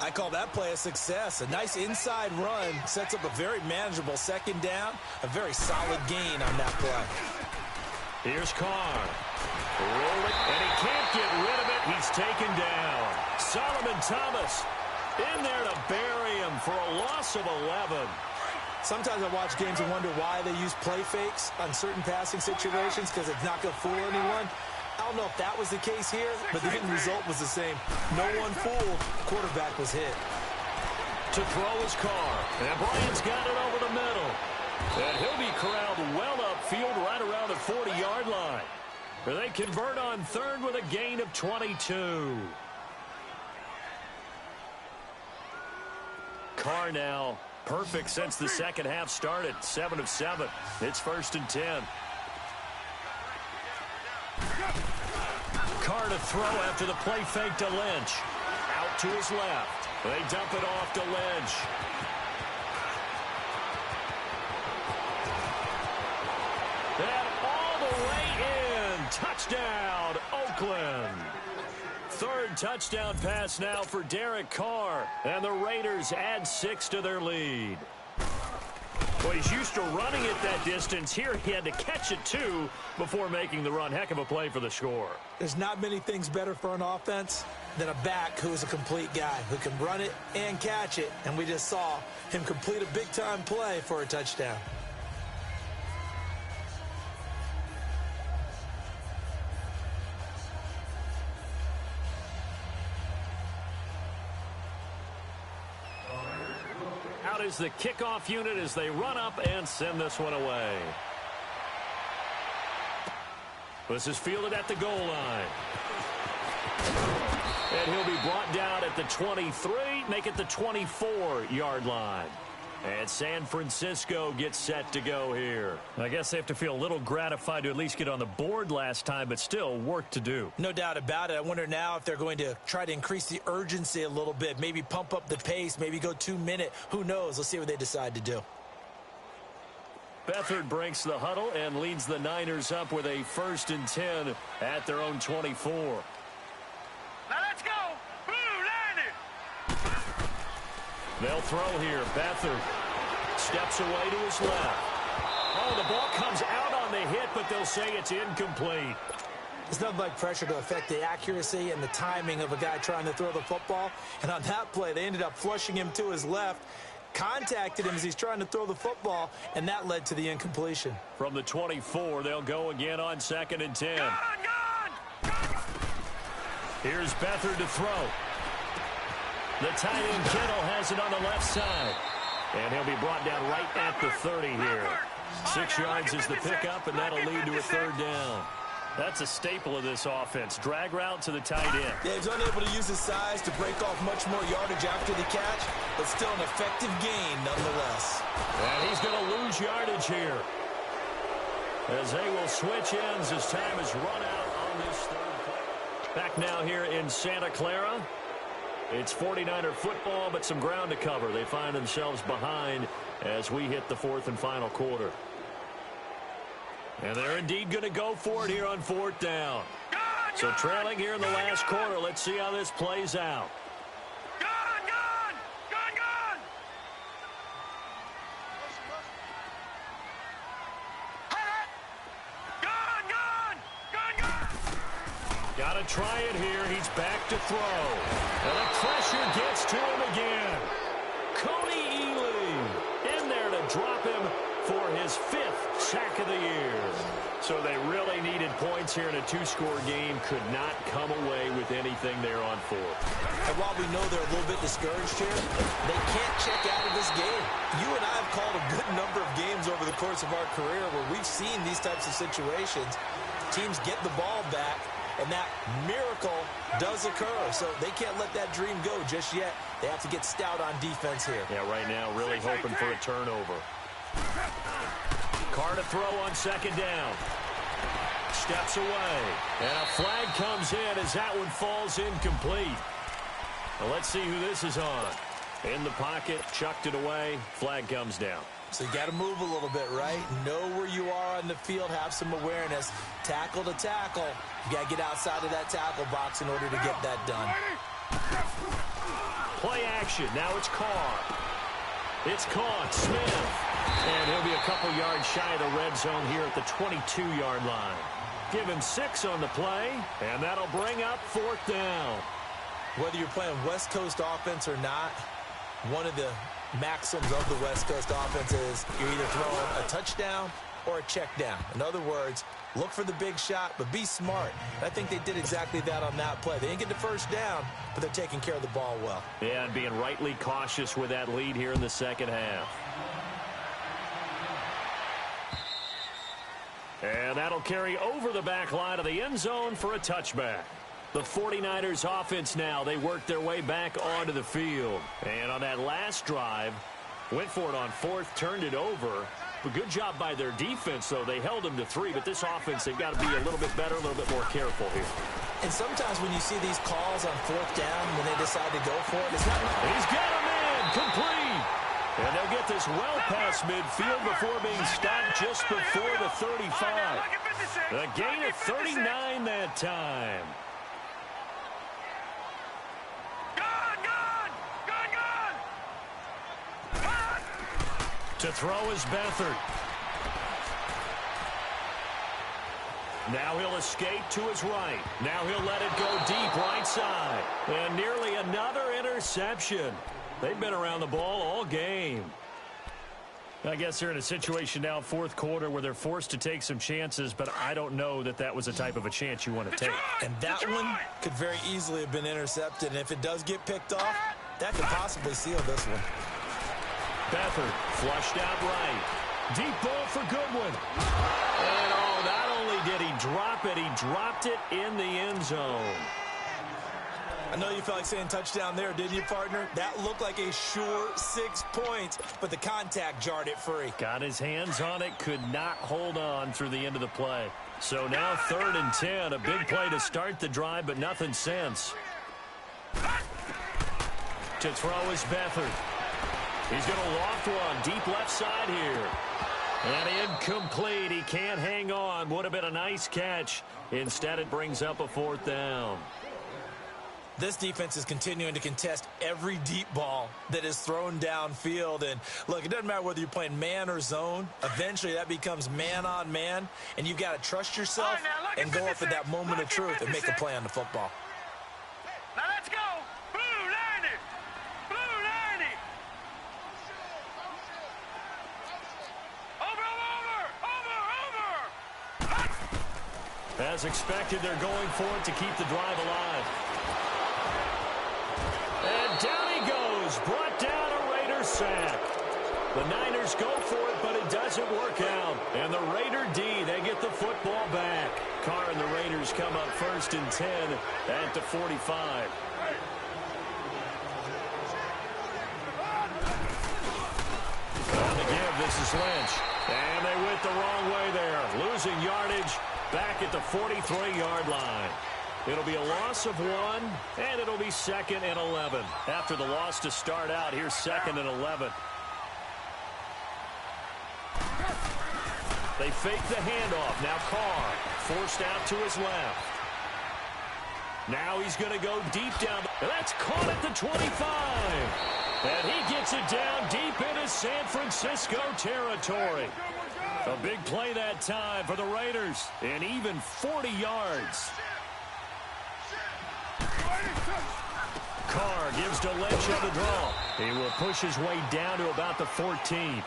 I call that play a success. A nice inside run sets up a very manageable 2nd down. A very solid gain on that play. Here's Carr. Rolling, and he can't get rid of it. He's taken down. Solomon Thomas in there to bury him for a loss of 11. Sometimes I watch games and wonder why they use play fakes on certain passing situations because it's not going to fool anyone. I don't know if that was the case here, but the end result was the same. No one fooled. Quarterback was hit. To throw his Carr. And Bryant's got it over the middle. And he'll be corralled well upfield right around the 40-yard line. Where they convert on third with a gain of 22. Carr now perfect since the second half started. 7 of 7. It's 1st and 10. Carr to throw after the play fake to Lynch. Out to his left. They dump it off to Lynch. And all the way in. Touchdown, Oakland. Third touchdown pass now for Derek Carr. And the Raiders add 6 to their lead. Well, he's used to running it that distance. Here he had to catch it, too, before making the run. Heck of a play for the score. There's not many things better for an offense than a back who is a complete guy, who can run it and catch it. And we just saw him complete a big-time play for a touchdown. Out is the kickoff unit as they run up and send this one away. This is fielded at the goal line. And he'll be brought down at the 23, make it the 24-yard line. And San Francisco gets set to go here. I guess they have to feel a little gratified to at least get on the board last time, but still work to do. No doubt about it. I wonder now if they're going to try to increase the urgency a little bit, maybe pump up the pace, maybe go 2-minute. Who knows? Let's see what they decide to do. Beathard breaks the huddle and leads the Niners up with a 1st and 10 at their own 24. Now let's go. Blue Niners. They'll throw here. Beathard steps away to his left. Oh, the ball comes out on the hit, but they'll say it's incomplete. It's nothing like pressure to affect the accuracy and the timing of a guy trying to throw the football. And on that play, they ended up flushing him to his left, contacted him as he's trying to throw the football, and that led to the incompletion. From the 24, they'll go again on 2nd and 10. Here's Beathard to throw. The tight end Kittle has it on the left side. And he'll be brought down right at the 30 here. 6 yards is the pickup, and that'll lead to a 3rd down. That's a staple of this offense. Drag route to the tight end. Yeah, he's unable to use his size to break off much more yardage after the catch, but still an effective gain nonetheless. And he's going to lose yardage here, as they will switch ends as time is run out on this 3rd play. Back now here in Santa Clara. It's 49er football, but some ground to cover. They find themselves behind as we hit the 4th and final quarter. And they're indeed going to go for it here on 4th down. So trailing here in the last quarter. Let's see how this plays out. Got to try it here. He's back to throw. And the pressure gets to him again. Cody Ealy in there to drop him for his 5th sack of the year. So they really needed points here in a 2-score game. Could not come away with anything there on 4th. And while we know they're a little bit discouraged here, they can't check out of this game. You and I have called a good number of games over the course of our career where we've seen these types of situations. Teams get the ball back, and that miracle does occur. So they can't let that dream go just yet. They have to get stout on defense here. Yeah, right now really hoping for a turnover. Carr to throw on 2nd down. Steps away. And a flag comes in as that one falls incomplete. Well, let's see who this is on. In the pocket, chucked it away. Flag comes down. So you got to move a little bit, right? Know where you are on the field, have some awareness. Tackle to tackle. You got to get outside of that tackle box in order to get that done. Play action. Now it's Carr. It's caught. Smith. And he'll be a couple yards shy of the red zone here at the 22-yard line. Give him 6 on the play, and that'll bring up 4th down. Whether you're playing West Coast offense or not, one of the maxims of the West Coast offense is you're either throwing a touchdown or a check down. In other words, look for the big shot, but be smart. And I think they did exactly that on that play. They didn't get the first down, but they're taking care of the ball well. Yeah, and being rightly cautious with that lead here in the second half. And that'll carry over the back line of the end zone for a touchback. The 49ers offense now, they work their way back onto the field. And on that last drive, went for it on fourth, turned it over. But good job by their defense, though. They held them to 3, but this offense, they've got to be a little bit better, a little bit more careful here. And sometimes when you see these calls on fourth down, when they decide to go for it, it's not... He's got him in, complete. And they'll get this well past midfield before being stopped just before the 35. A gain of 39 that time. To throw is Beathard. Now he'll escape to his right. Now he'll let it go deep right side. And nearly another interception. They've been around the ball all game. I guess they're in a situation now, fourth quarter, where they're forced to take some chances, but I don't know that that was the type of a chance you want to take. And that one could very easily have been intercepted. And if it does get picked off, that could possibly seal this one. Beathard flushed out right. Deep ball for Goodwin. And not only did he drop it, he dropped it in the end zone. I know you felt like saying touchdown there, didn't you, partner? That looked like a sure 6 points, but the contact jarred it free. Got his hands on it, could not hold on through the end of the play. So now 3rd and 10, a big play to start the drive, but nothing since. To throw is Beathard. He's going to loft one deep left side here. And incomplete. He can't hang on. Would have been a nice catch. Instead, it brings up a 4th down. This defense is continuing to contest every deep ball that is thrown downfield. And, look, it doesn't matter whether you're playing man or zone. Eventually, that becomes man on man. And you've got to trust yourself and go up at that moment of truth and make a play on the football. Now let's go. Blue 90. Blue 90. Over. As expected, they're going for it to keep the drive alive. And down he goes. Brought down a Raider sack. The Niners go for it, but it doesn't work out. And the Raider D, they get the football back. Carr and the Raiders come up 1st and 10 at the 45. On the give, this is Lynch. And they went the wrong way there. Losing yardage back at the 43-yard line. It'll be a loss of 1, and it'll be 2nd and 11. After the loss to start out, here's 2nd and 11. They fake the handoff. Now Carr forced out to his left. Now he's going to go deep down. That's caught at the 25. And he gets it down deep into San Francisco territory. A big play that time for the Raiders. And even 40 yards. Carr gives to Lynch on the draw. He will push his way down to about the 14.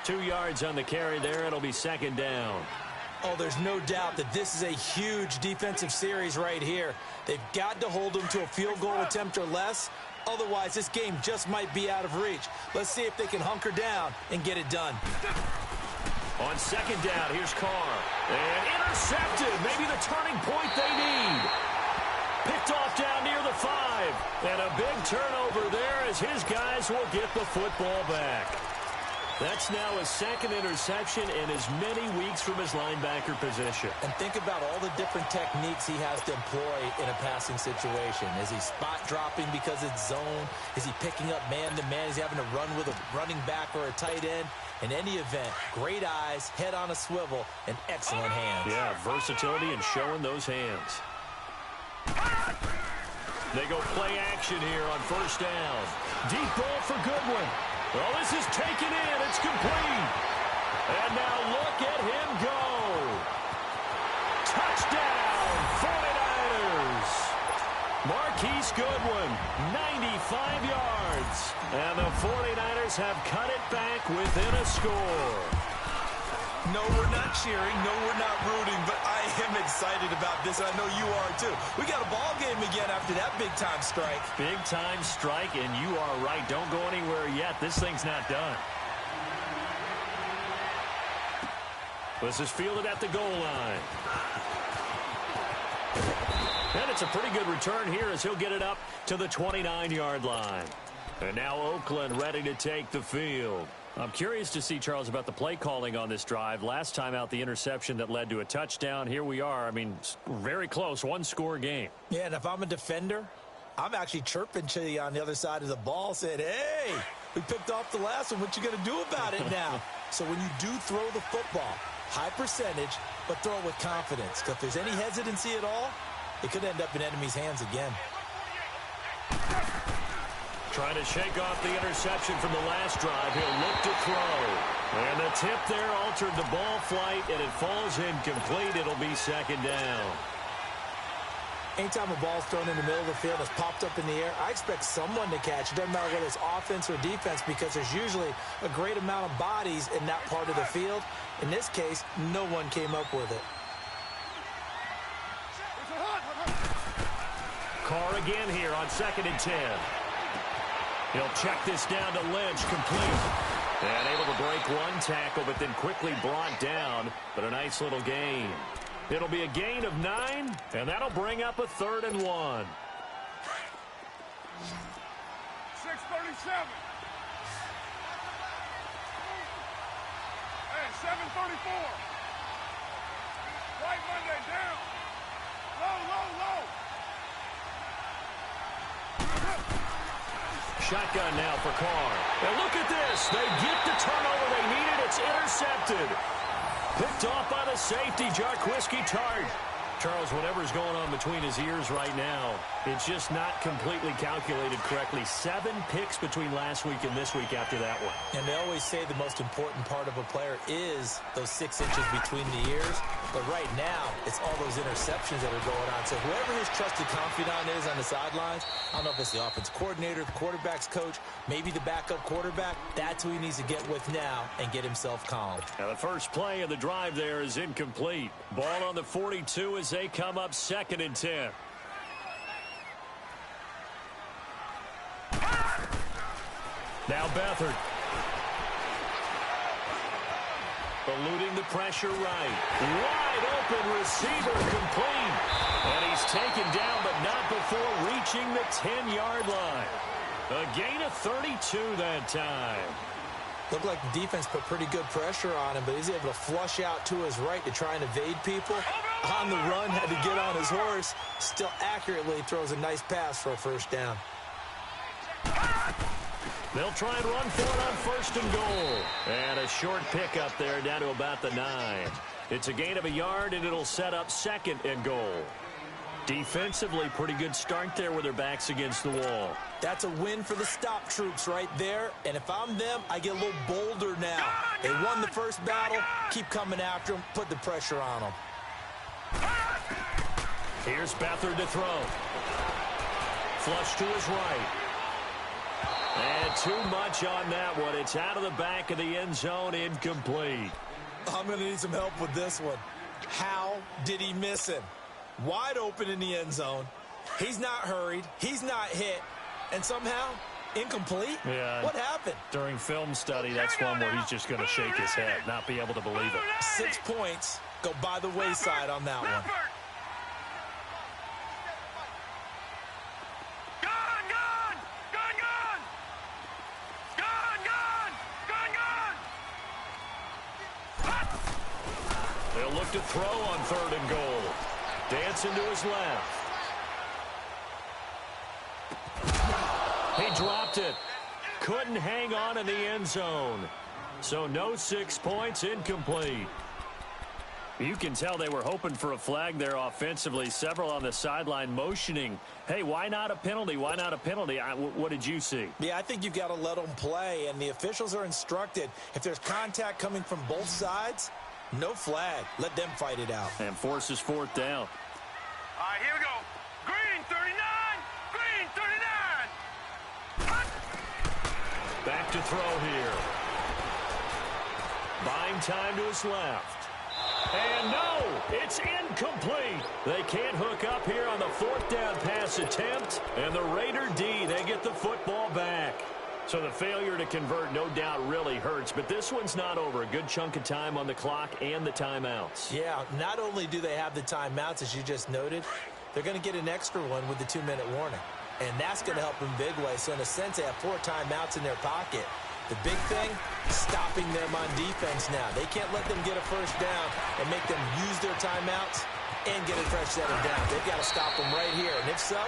2 yards on the carry there. It'll be 2nd down. Oh, there's no doubt that this is a huge defensive series right here. They've got to hold them to a field goal attempt or less. Otherwise, this game just might be out of reach. Let's see if they can hunker down and get it done. On 2nd down, here's Carr. And intercepted. Maybe the turning point they need. Picked off down near the 5. And a big turnover there as his guys will get the football back. That's now his 2nd interception in as many weeks from his linebacker position. And think about all the different techniques he has to employ in a passing situation. Is he spot dropping because it's zone? Is he picking up man-to-man? Is he having to run with a running back or a tight end? In any event, great eyes, head on a swivel, and excellent hands. Yeah, versatility and showing those hands. They go play action here on 1st down. Deep ball for Goodwin. Well, this is taken in. It's complete. And now look at him go. Touchdown, 49ers. Marquise Goodwin, 95 yards. And the 49ers have cut it back within a score. No, we're not cheering. No, we're not rooting, but I am excited about this. I know you are, too. We got a ball game again after that big-time strike. Big-time strike, and you are right. Don't go anywhere yet. This thing's not done. This is fielded at the goal line. And it's a pretty good return here as he'll get it up to the 29-yard line. And now Oakland ready to take the field. I'm curious to see, Charles, about the play calling on this drive. Last time out, the interception that led to a touchdown. Here we are. I mean, very close, one-score game. Yeah, and if I'm a defender, I'm actually chirping to you on the other side of the ball, saying, hey, we picked off the last one. What you going to do about it now? So when you do throw the football, high percentage, but throw it with confidence. Because if there's any hesitancy at all, it could end up in enemy's hands again. Trying to shake off the interception from the last drive. He'll look to throw. And the tip there altered the ball flight, and it falls incomplete. It'll be second down. Anytime a ball's thrown in the middle of the field, it's popped up in the air, I expect someone to catch. It doesn't matter whether it's offense or defense because there's usually a great amount of bodies in that part of the field. In this case, no one came up with it. Carr again here on 2nd and 10. He'll check this down to Lynch, complete. And able to break one tackle, but then quickly brought down. But a nice little gain. It'll be a gain of 9, and that'll bring up a 3rd and 1. 6:37. Hey, 7:34. White Monday down. Low. Shotgun now for Carr. And look at this. They get the turnover they needed. It's intercepted. Picked off by the safety, Jarquiski Tartt. Charles, whatever's going on between his ears right now, it's just not completely calculated correctly. 7 picks between last week and this week after that one. And they always say the most important part of a player is those 6 inches between the ears. But right now, it's all those interceptions that are going on. So whoever his trusted confidant is on the sidelines, I don't know if it's the offense coordinator, the quarterback's coach, maybe the backup quarterback, that's who he needs to get with now and get himself calm. Now the first play of the drive there is incomplete. Ball on the 42 as they come up 2nd and 10. Now Beathard. Eluding the pressure right. Wide open receiver complete. And he's taken down, but not before reaching the 10-yard line. A gain of 32 that time. Looked like the defense put pretty good pressure on him, but he's able to flush out to his right to try and evade people. On the run, had to get on his horse. Still accurately throws a nice pass for a first down. They'll try and run for it on 1st and goal. And a short pickup there down to about the 9. It's a gain of a yard, and it'll set up 2nd and goal. Defensively, pretty good start there with their backs against the wall. That's a win for the stop troops right there. And if I'm them, I get a little bolder now. They won the first battle. Keep coming after them. Put the pressure on them. Here's Beathard to throw. Flush to his right. And too much on that one. It's out of the back of the end zone, incomplete. I'm going to need some help with this one. How did he miss him? Wide open in the end zone. He's not hurried. He's not hit. And somehow, incomplete? Yeah. What happened? During film study, that's one where he's just going to shake his head, not be able to believe it. 6 points go by the wayside on that one. They'll look to throw on 3rd and goal. Dancing to his left. He dropped it. Couldn't hang on in the end zone. So no 6 points, incomplete. You can tell they were hoping for a flag there offensively. Several on the sideline motioning. Hey, why not a penalty? Why not a penalty? What did you see? Yeah, I think you've got to let them play, and the officials are instructed. If there's contact coming from both sides, no flag. Let them fight it out. And forces 4th down. All right, here we go. Green 39. Green 39. Back to throw here. Buying time to his left. And no, it's incomplete. They can't hook up here on the 4th down pass attempt. And the Raider D, they get the football back. So the failure to convert no doubt really hurts, but this one's not over. A good chunk of time on the clock and the timeouts. Yeah, not only do they have the timeouts, as you just noted, they're going to get an extra one with the 2-minute warning. And that's going to help them big way. So in a sense, they have 4 timeouts in their pocket. The big thing, stopping them on defense now. They can't let them get a first down and make them use their timeouts and get a fresh set of down. They've got to stop them right here. And if so,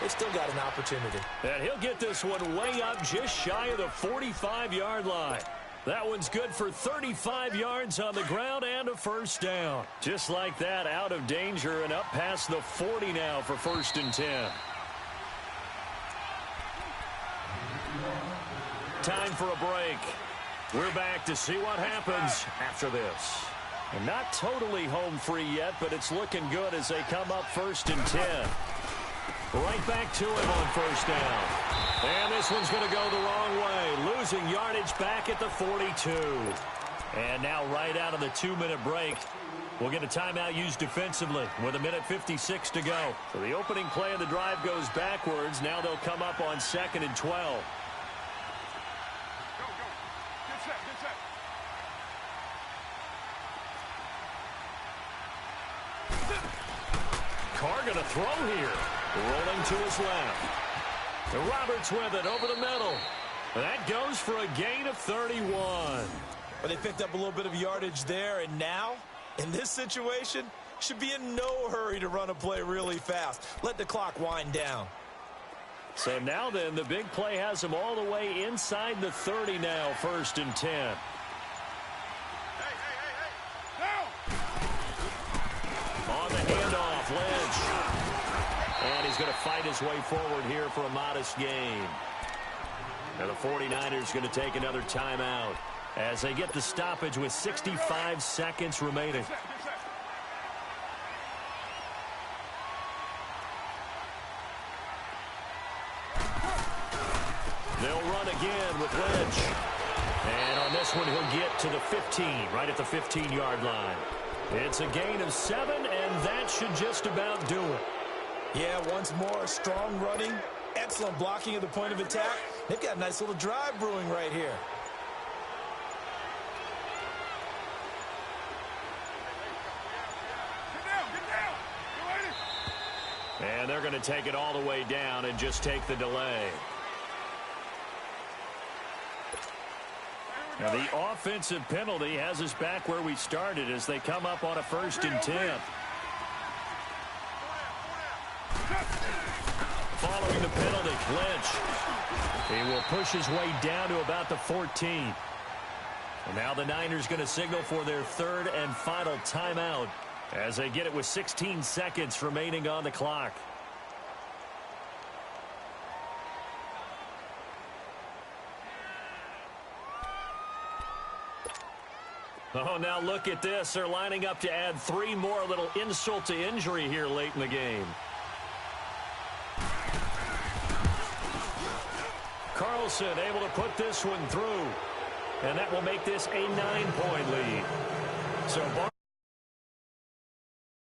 they've still got an opportunity. And he'll get this one way up just shy of the 45-yard line. That one's good for 35 yards on the ground and a first down. Just like that, out of danger and up past the 40 now for 1st and 10. Time for a break. We're back to see what happens after this. And not totally home free yet, but it's looking good as they come up 1st and 10. Right back to him on first down. And this one's going to go the wrong way. Losing yardage back at the 42. And now right out of the 2-minute break, we'll get a timeout used defensively with 1:56 to go. So the opening play of the drive goes backwards. Now they'll come up on 2nd and 12. Carr going to throw here. Rolling to his left. And Roberts with it over the middle. And that goes for a gain of 31. Well, they picked up a little bit of yardage there, and now, in this situation, should be in no hurry to run a play really fast. Let the clock wind down. So now then, the big play has them all the way inside the 30 now, 1st and 10. On the handoff, Lynch. And he's going to fight his way forward here for a modest gain. And the 49ers going to take another timeout as they get the stoppage with 65 seconds remaining. They'll run again with Lynch. And on this one, he'll get to the 15, right at the 15-yard line. It's a gain of 7, and that should just about do it. Yeah, once more, strong running, excellent blocking at the point of attack. They've got a nice little drive brewing right here. And they're going to take it all the way down and just take the delay. Now the offensive penalty has us back where we started as they come up on a 1st and 10. Following the penalty, Lynch. He will push his way down to about the 14. And now the Niners going to signal for their 3rd and final timeout as they get it with 16 seconds remaining on the clock. Oh, now look at this. They're lining up to add 3 more, a little insult to injury here late in the game. Carlson able to put this one through. And that will make this a 9-point lead. So